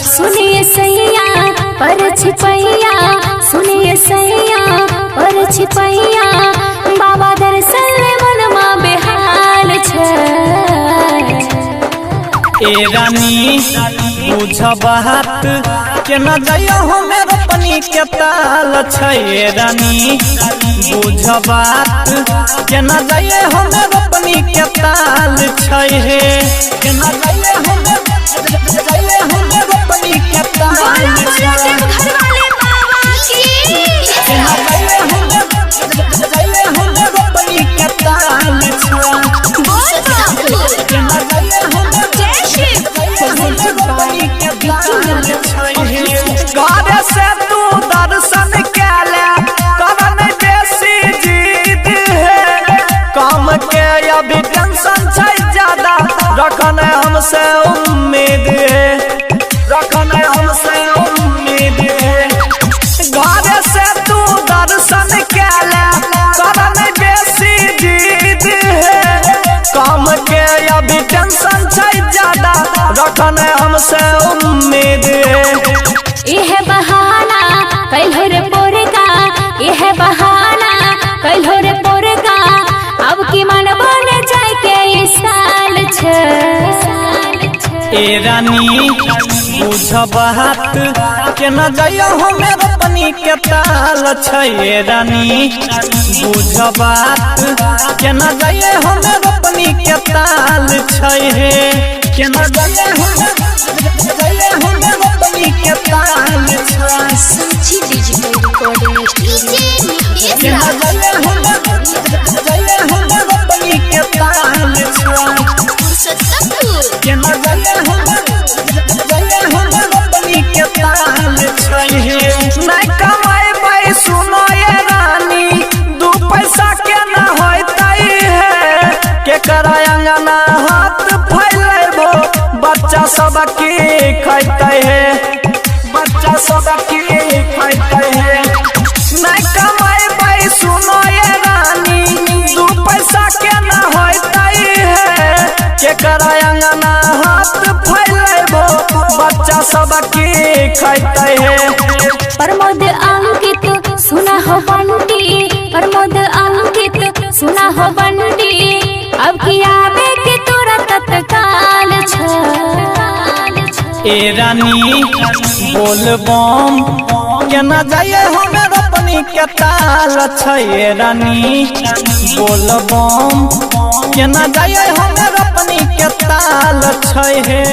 सुनिए सैया पर छिपैया, सुनिए सैया पर छिपैया, बाबा दर्शन मनमा बेहाल छै। ए रानी बुझ बात के न जाइयो हमें रोपनी के ताल छै। ए रानी बुझ बात के न जाइए हमें रोपनी के ताल छै। हे के न जाइए हमें रोपनी के ताल छै। घर से तू दर्शन के ले करन देसी जीत है, काम के अभी टेंशन छै ज्यादा, रखन हमसे उम्मीद है, रखन हमसे उम्मीद है। घर से तू दर्शन के ले करन देसी जीत है, काम के अभी टेंशन छै ज्यादा, रखन हमसे उम्मीद है। यह बहाना कैलो रे पोरका, यह बहाना कैलो रे पोरका, अब की मन बन जाए के साल छै। ए रानी बुझ बात के न जाइयो हमें रोपनी के ताल छै। ए रानी बुझ बात के न जाइए हमें रोपनी के ताल छै। हे के न जाइए हमें रोपनी के ताल छै। संची डिजिटल रिकॉर्डिंग स्टूडियो के न जाइए हमें रोपनी के ताल छै। के न जाइए हमें रोपनी के ताल छै। नहीं कमाई सुनो ये रानी, दू पैसा के न होतै है, के करा अंगना हाथ फैलेबो, बच्चा सब की खैतै है, बच्चा सब की खैतै है। नहीं कमाई सुनो ये रानी, दू पैसा के न होतै है, के करा अंगना हाथ फैलेबो, बच्चा सब की खैतै है। प्रमोद अंकित सुना हो बंटी, प्रमोद अंकित सुना हो बंटी, अब की आवे के तुरंत तत्काल छै। ए रानी बोल बम के न जाइए हमें रोपनी के ताल छै। ए रानी बोल बम के न जाइए हमें रोपनी के ताल छै। हे